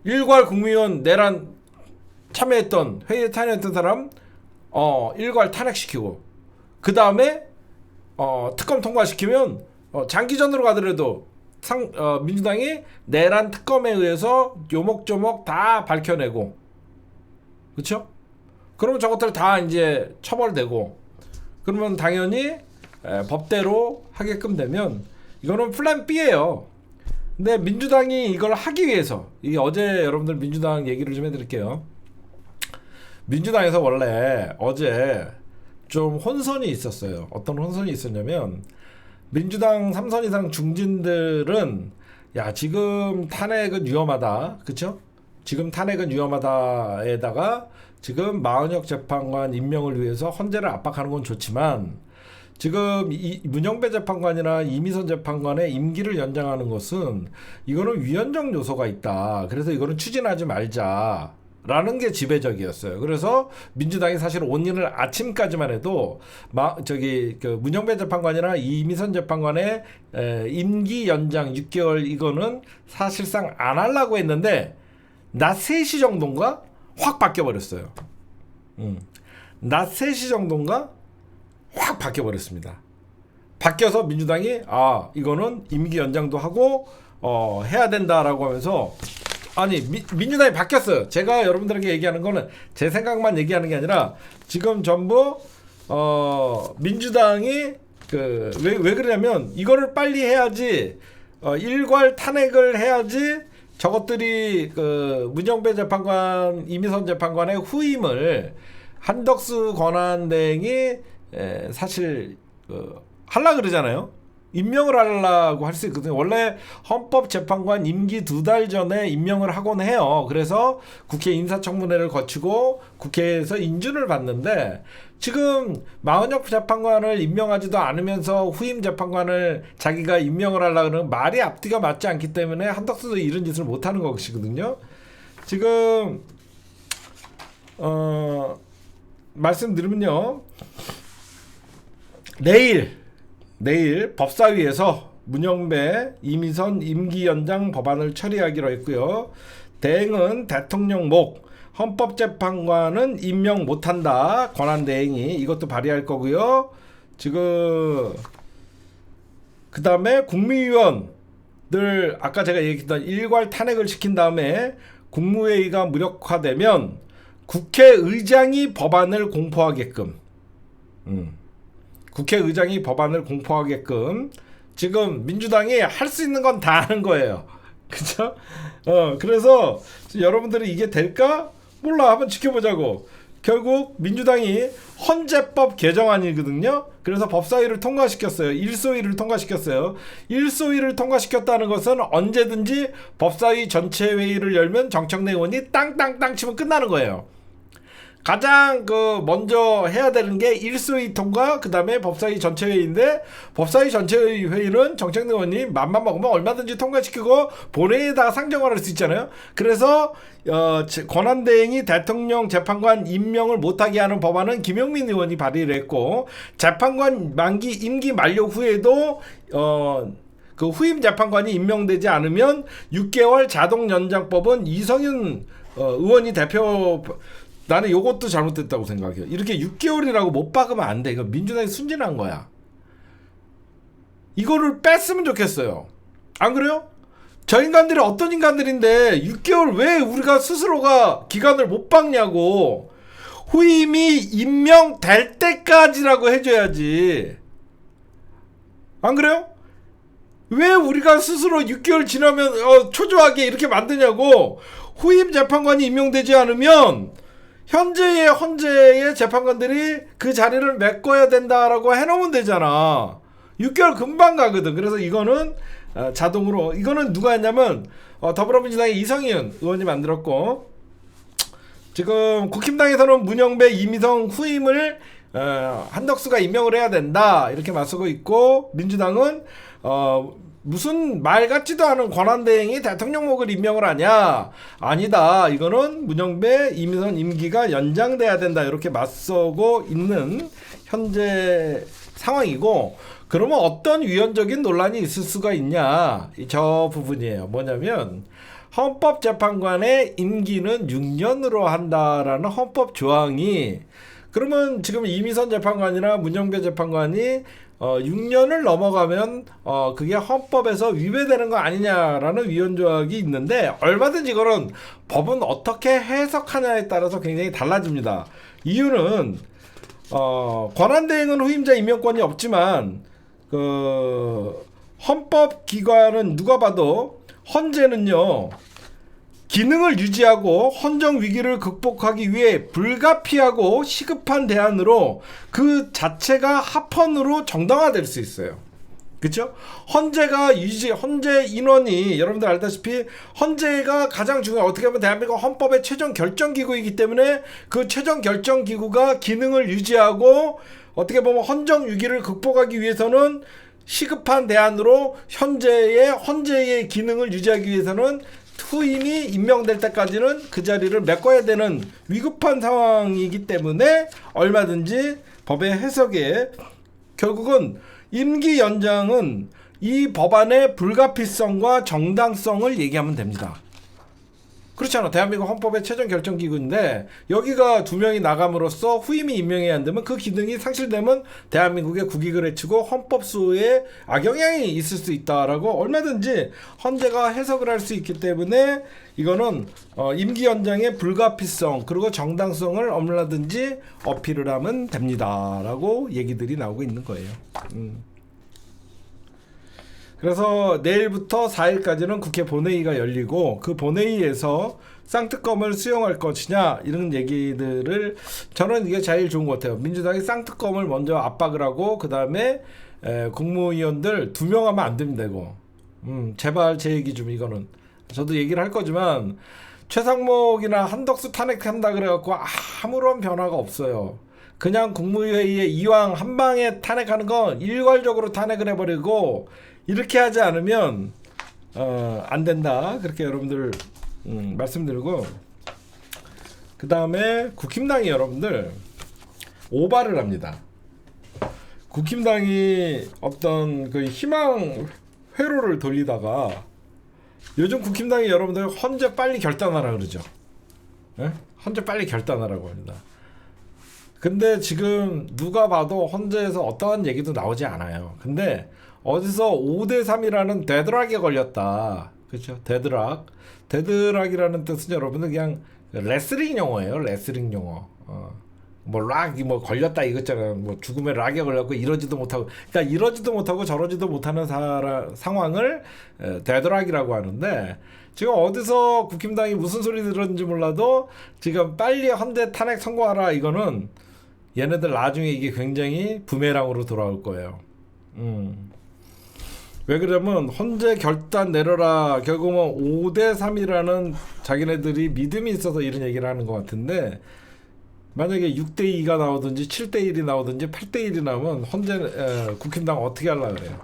Speaker 1: 일괄 국무위원 내란 참여했던, 회의에 참여했던 사람 일괄 탄핵시키고, 그 다음에 특검 통과시키면 장기전으로 가더라도 민주당이 내란 특검에 의해서 요목조목 다 밝혀내고, 그쵸? 그러면 저것들 다 이제 처벌되고, 그러면 당연히 법대로 하게끔 되면, 이거는 플랜 B예요. 근데 민주당이 이걸 하기 위해서, 이게 어제 여러분들 민주당 얘기를 좀 해드릴게요. 민주당에서 원래 어제 좀 혼선이 있었어요. 어떤 혼선이 있었냐면, 민주당 3선 이상 중진들은 야, 지금 탄핵은 위험하다, 그쵸? 지금 탄핵은 위험하다에다가 지금 마은혁 재판관 임명을 위해서 헌재를 압박하는 건 좋지만, 지금 이 문영배 재판관이나 이미선 재판관의 임기를 연장하는 것은 이거는 위헌적 요소가 있다. 그래서 이거는 추진하지 말자. 라는 게 지배적이었어요. 그래서 민주당이 사실 오늘 아침까지만 해도 문영배 재판관이나 이미선 재판관의 임기 연장 6개월 이거는 사실상 안 하려고 했는데 낮 3시 정도인가 확 바뀌어 버렸어요. 낮 3시 정도인가 확 바뀌어 버렸습니다. 바뀌어서 민주당이 이거는 임기 연장도 하고 해야 된다라고 하면서, 아니 민주당이 바뀌었어요. 제가 여러분들에게 얘기하는 거는 제 생각만 얘기하는 게 아니라 지금 전부 민주당이 왜 그러냐면, 이거를 빨리 해야지, 일괄 탄핵을 해야지 저것들이 문영배 재판관, 이미선 재판관의 후임을 한덕수 권한대행이 사실 하려고 그러잖아요. 임명을 하려고 할 수 있거든요. 원래 헌법재판관 임기 2달 전에 임명을 하곤 해요. 그래서 국회 인사청문회를 거치고 국회에서 인준을 받는데, 지금 마은혁 재판관을 임명하지도 않으면서 후임 재판관을 자기가 임명을 하려고 하는 말이 앞뒤가 맞지 않기 때문에 한덕수도 이런 짓을 못하는 것이거든요. 지금 말씀드리면요, 내일 법사위에서 문영배, 이미선 임기 연장 법안을 처리하기로 했고요. 대행은 대통령 목, 헌법재판관은 임명 못한다. 권한대행이 이것도 발의할 거고요. 지금 그 다음에 국무위원들, 아까 제가 얘기했던 일괄 탄핵을 시킨 다음에 국무회의가 무력화되면 국회의장이 법안을 공포하게끔, 국회의장이 법안을 공포하게끔 지금 민주당이 할 수 있는 건 다 하는 거예요. 그죠? 그래서 여러분들이 이게 될까? 몰라. 한번 지켜보자고. 결국 민주당이 헌재법 개정안이거든요. 그래서 법사위를 통과시켰어요. 일소위를 통과시켰어요. 일소위를 통과시켰다는 것은 언제든지 법사위 전체 회의를 열면 정청래 의원이 땅땅땅 치면 끝나는 거예요. 가장 그 먼저 해야 되는 게 일소위 통과, 그 다음에 법사위 전체회의인데, 법사위 전체회의는 정책능 의원이 맘만 먹으면 얼마든지 통과시키고 본회의에다가 상정을 할 수 있잖아요. 그래서 권한대행이 대통령 재판관 임명을 못하게 하는 법안은 김용민 의원이 발의를 했고, 재판관 임기 만료 후에도 그 후임 재판관이 임명되지 않으면 6개월 자동 연장법은 이성윤 의원이 대표. 나는 요것도 잘못됐다고 생각해요. 이렇게 6개월이라고 못 박으면 안 돼. 이거 민주당이 순진한 거야. 이거를 뺐으면 좋겠어요. 안 그래요? 저 인간들이 어떤 인간들인데 6개월 왜 우리가 스스로가 기간을 못 박냐고. 후임이 임명될 때까지라고 해줘야지. 안 그래요? 왜 우리가 스스로 6개월 지나면 초조하게 이렇게 만드냐고. 후임 재판관이 임명되지 않으면 헌재의 재판관들이 그 자리를 메꿔야 된다라고 해놓으면 되잖아. 6개월 금방 가거든. 그래서 이거는 자동으로, 이거는 누가 했냐면 더불어민주당의 이성윤 의원이 만들었고, 지금 국힘당에서는 문영배, 이미성 후임을 한덕수가 임명을 해야 된다 이렇게 맞서고 있고, 민주당은 무슨 말 같지도 않은 권한대행이 대통령목을 임명을 하냐? 아니다. 이거는 문영배, 이미선 임기가 연장돼야 된다. 이렇게 맞서고 있는 현재 상황이고, 그러면 어떤 위헌적인 논란이 있을 수가 있냐? 저 부분이에요. 뭐냐면 헌법재판관의 임기는 6년으로 한다라는 헌법 조항이, 그러면 지금 이미선 재판관이나 문영배 재판관이 6년을 넘어가면 그게 헌법에서 위배되는 거 아니냐라는 위헌 조항이 있는데, 얼마든지 이거는 법은 어떻게 해석하냐에 따라서 굉장히 달라집니다. 이유는 권한대행은 후임자 임명권이 없지만 그 헌법기관은 누가 봐도 헌재는요, 기능을 유지하고 헌정 위기를 극복하기 위해 불가피하고 시급한 대안으로 그 자체가 합헌으로 정당화될 수 있어요. 그렇죠? 헌재 인원이, 여러분들 알다시피 헌재가 가장 중요한, 어떻게 보면 대한민국 헌법의 최종 결정기구이기 때문에 그 최종 결정기구가 기능을 유지하고 어떻게 보면 헌정 위기를 극복하기 위해서는 시급한 대안으로 헌재의 기능을 유지하기 위해서는 후임이 임명될 때까지는 그 자리를 메꿔야 되는 위급한 상황이기 때문에 얼마든지 법의 해석에, 결국은 임기 연장은 이 법안의 불가피성과 정당성을 얘기하면 됩니다. 그렇잖아. 대한민국 헌법의 최종 결정기구인데 여기가 2명이 나감으로써 후임이 임명이 안 되면 그 기능이 상실되면 대한민국의 국익을 해치고 헌법 수호에 악영향이 있을 수 있다라고 얼마든지 헌재가 해석을 할 수 있기 때문에 이거는 임기 연장의 불가피성 그리고 정당성을 얼마든지 어필을 하면 됩니다라고 얘기들이 나오고 있는 거예요. 그래서 내일부터 4일까지는 국회 본회의가 열리고 그 본회의에서 쌍특검을 수용할 것이냐 이런 얘기들을, 저는 이게 제일 좋은 것 같아요. 민주당이 쌍특검을 먼저 압박을 하고 그 다음에 국무위원들 2명 하면 안 됩니다. 이거 제발 제 얘기 좀, 이거는 저도 얘기를 할 거지만 최상목이나 한덕수 탄핵한다 그래갖고 아무런 변화가 없어요. 그냥 국무회의에 이왕 한 방에 탄핵하는 건 일괄적으로 탄핵을 해버리고, 이렇게 하지 않으면 안 된다. 그렇게 여러분들 말씀드리고, 그 다음에 국힘당이 여러분들 오바를 합니다. 국힘당이 어떤 그 희망 회로를 돌리다가 요즘 국힘당이 여러분들 헌재 빨리 결단하라 그러죠. 예? 헌재 빨리 결단하라고 합니다. 근데 지금 누가 봐도 헌재에서 어떠한 얘기도 나오지 않아요. 근데 어디서 5대3이라는 데드락에 걸렸다. 그렇죠? 데드락이라는 뜻은 여러분들 그냥 레슬링 용어예요. 레슬링 용어. 뭐 걸렸다 이거잖아요. 뭐 죽음의 락에 걸렸고 이러지도 못하고, 그러니까 이러지도 못하고 저러지도 못하는 상황을 데드락이라고 하는데, 지금 어디서 국힘당이 무슨 소리 들었는지 몰라도 지금 빨리 헌재 탄핵 선고하라, 이거는 얘네들 나중에 이게 굉장히 부메랑으로 돌아올 거예요. 왜 그러면 헌재 결단 내려라, 결국은 5대3이라는 자기네들이 믿음이 있어서 이런 얘기를 하는 것 같은데, 만약에 6대2가 나오든지 7대1이 나오든지 8대1이 나오면 국힘당 어떻게 하려고 그래요?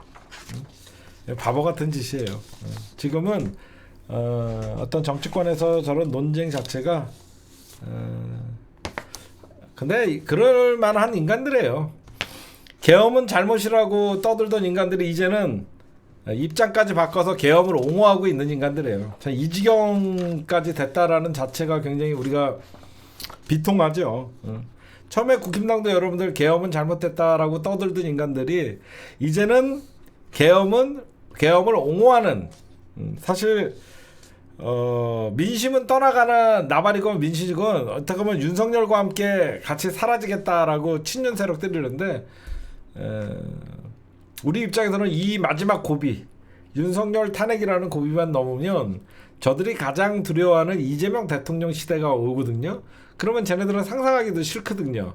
Speaker 1: 바보 같은 짓이에요. 지금은 어떤 정치권에서 저런 논쟁 자체가 근데 그럴 만한 인간들이에요. 계엄은 잘못이라고 떠들던 인간들이 이제는 입장까지 바꿔서 계엄을 옹호하고 있는 인간들이에요. 자, 이 지경까지 됐다라는 자체가 굉장히 우리가 비통하죠. 처음에 국힘당도 여러분들 계엄은 잘못됐다라고 떠들던 인간들이 이제는 계엄을 옹호하는 사실 민심은 떠나가는 나발이건 민심이건 어떻게 보면 윤석열과 함께 같이 사라지겠다라고 친윤 세력들이 이러는데 우리 입장에서는 이 마지막 고비 윤석열 탄핵이라는 고비만 넘으면 저들이 가장 두려워하는 이재명 대통령 시대가 오거든요. 그러면 쟤네들은 상상하기도 싫거든요.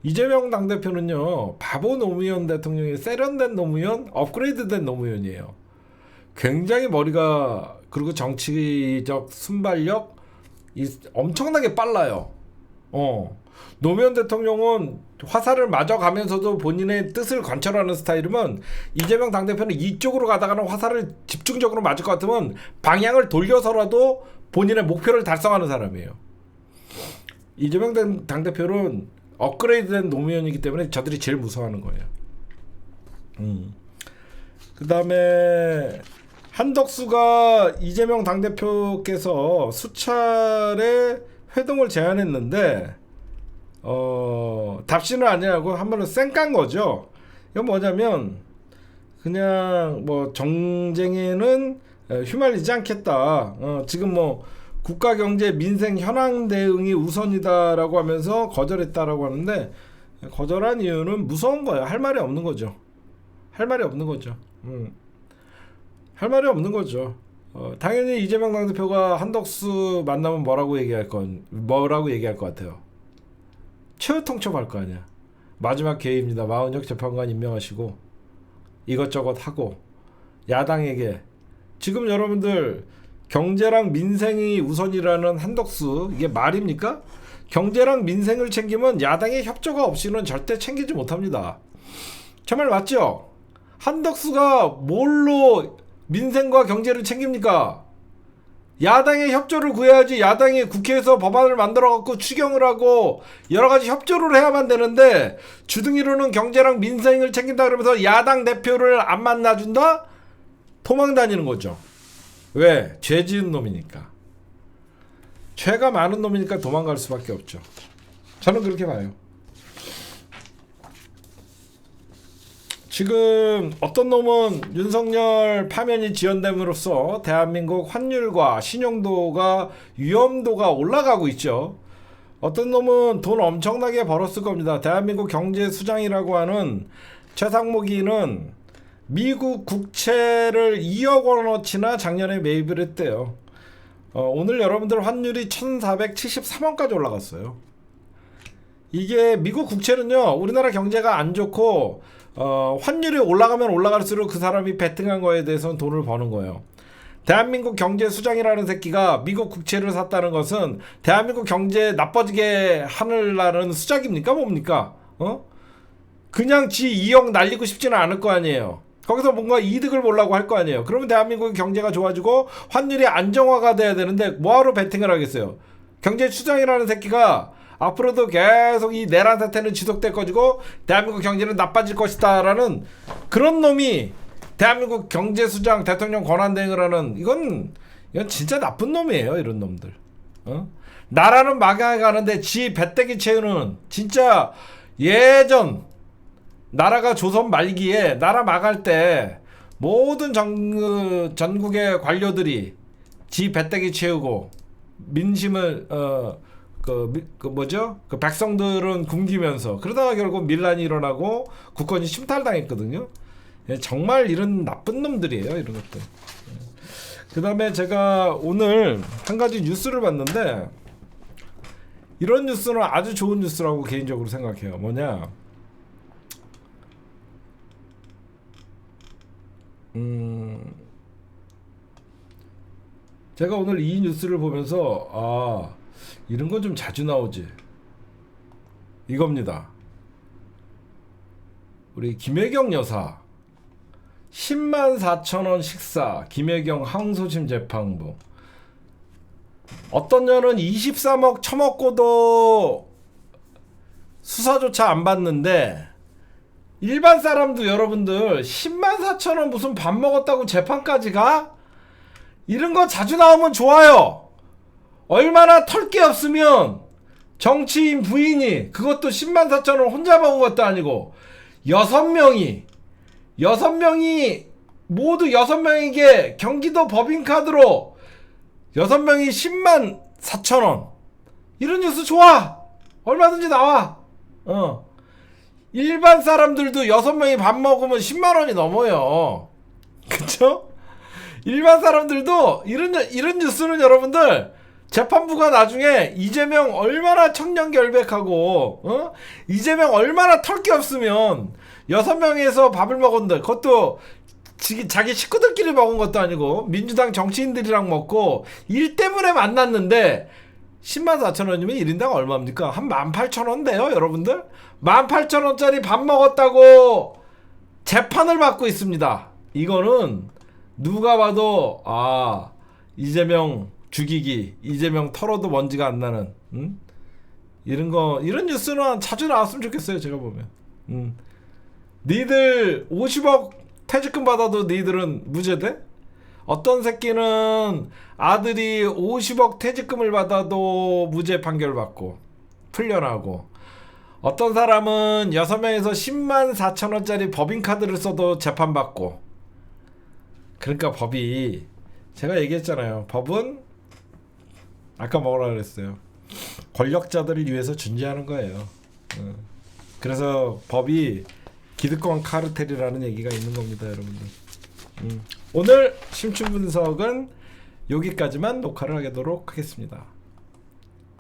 Speaker 1: 이재명 당대표는요 바보 노무현 대통령이 세련된 노무현, 업그레이드된 노무현이에요. 굉장히 머리가 그리고 정치적 순발력 엄청나게 빨라요. 노무현 대통령은 화살을 맞아가면서도 본인의 뜻을 관철하는 스타일이면 이재명 당대표는 이쪽으로 가다가는 화살을 집중적으로 맞을 것 같으면 방향을 돌려서라도 본인의 목표를 달성하는 사람이에요. 이재명 당대표는 업그레이드된 노무현이기 때문에 저들이 제일 무서워하는 거예요. 그 다음에 한덕수가 이재명 당대표께서 수차례 회동을 제안했는데 답신을 안 하고 한번로 쌩깐 거죠. 이건 뭐냐면 그냥 뭐 정쟁에는 휘말리지 않겠다. 지금 뭐 국가 경제 민생 현황 대응이 우선이다라고 하면서 거절했다라고 하는데 거절한 이유는 무서운 거예요. 할 말이 없는 거죠. 할 말이 없는 거죠. 할 말이 없는 거죠. 당연히 이재명 당대표가 한덕수 만나면 뭐라고 얘기할 것 같아요. 최후 통첩할 거 아니야. 마지막 기회입니다. 마은혁 재판관 임명하시고 이것저것 하고 야당에게 지금 여러분들 경제랑 민생이 우선이라는 한덕수 이게 말입니까? 경제랑 민생을 챙기면 야당의 협조가 없이는 절대 챙기지 못합니다. 정말 맞죠? 한덕수가 뭘로 민생과 경제를 챙깁니까? 야당의 협조를 구해야지. 야당이 국회에서 법안을 만들어갖고 추경을 하고 여러가지 협조를 해야만 되는데 주둥이로는 경제랑 민생을 챙긴다 그러면서 야당 대표를 안 만나준다? 도망 다니는 거죠. 왜? 죄 지은 놈이니까. 죄가 많은 놈이니까 도망갈 수밖에 없죠. 저는 그렇게 봐요. 지금 어떤 놈은 윤석열 파면이 지연됨으로써 대한민국 환율과 신용도가 위험도가 올라가고 있죠. 어떤 놈은 돈 엄청나게 벌었을 겁니다. 대한민국 경제수장이라고 하는 최상목이는 미국 국채를 2억 원어치나 작년에 매입을 했대요. 오늘 여러분들 환율이 1473원까지 올라갔어요. 이게 미국 국채는요 우리나라 경제가 안 좋고 환율이 올라가면 올라갈수록 그 사람이 베팅한 거에 대해서는 돈을 버는 거예요. 대한민국 경제 수장이라는 새끼가 미국 국채를 샀다는 것은 대한민국 경제 나빠지게 하느라는 수작입니까? 뭡니까? 그냥 지 2억 날리고 싶지는 않을 거 아니에요. 거기서 뭔가 이득을 보려고 할 거 아니에요. 그러면 대한민국 경제가 좋아지고 환율이 안정화가 돼야 되는데 뭐하러 베팅을 하겠어요? 경제 수장이라는 새끼가 앞으로도 계속 이 내란 사태는 지속될 것이고 대한민국 경제는 나빠질 것이다 라는 그런 놈이 대한민국 경제수장 대통령 권한대행을 하는 이건 진짜 나쁜 놈이에요. 이런 놈들. 나라는 망해 가는데 지 배때기 채우는 진짜 예전 나라가 조선 말기에 나라 망할 때 모든 전국의 관료들이 지 배때기 채우고 민심을 그 백성들은 굶기면서 그러다가 결국 밀란이 일어나고 국권이 침탈당했거든요. 정말 이런 나쁜 놈들이에요. 이런 것들. 그 다음에 제가 오늘 한 가지 뉴스를 봤는데 이런 뉴스는 아주 좋은 뉴스라고 개인적으로 생각해요. 뭐냐, 제가 오늘 이 뉴스를 보면서 이런 건 좀 자주 나오지. 이겁니다. 우리 김혜경 여사 104,000원 식사 김혜경 항소심 재판부. 어떤 년은 23억 처먹고도 수사조차 안 받는데 일반 사람도 여러분들 104,000원 무슨 밥 먹었다고 재판까지 가? 이런 거 자주 나오면 좋아요. 얼마나 털 게 없으면 정치인 부인이 그것도 104,000원 혼자 먹은 것도 아니고 6명이 모두 6명에게 경기도 법인카드로 6명이 104,000원. 이런 뉴스 좋아. 얼마든지 나와. 일반 사람들도 6명이 밥 먹으면 10만원이 넘어요. 그쵸? 일반 사람들도 이런 뉴스는 여러분들 재판부가 나중에 이재명 얼마나 청렴결백하고 이재명 얼마나 털 게 없으면 6명에서 밥을 먹었는데 그것도 자기 식구들끼리 먹은 것도 아니고 민주당 정치인들이랑 먹고 일 때문에 만났는데 104,000원이면 1인당 얼마입니까? 한 18,000원 돼요 여러분들. 18,000원짜리 밥 먹었다고 재판을 받고 있습니다. 이거는 누가 봐도 이재명 죽이기, 이재명 털어도 먼지가 안 나는 이런 뉴스는 자주 나왔으면 좋겠어요. 제가 보면 니들 50억 퇴직금 받아도 니들은 무죄돼? 어떤 새끼는 아들이 50억 퇴직금을 받아도 무죄 판결 받고 풀려나고, 어떤 사람은 6명에서 104,000원짜리 법인카드를 써도 재판받고. 그러니까 법이, 제가 얘기했잖아요. 법은 아까 뭐라 그랬어요? 권력자들을 위해서 존재하는 거예요. 그래서 법이 기득권 카르텔이라는 얘기가 있는 겁니다, 여러분들. 오늘 심층 분석은 여기까지만 녹화를 하도록 하겠습니다.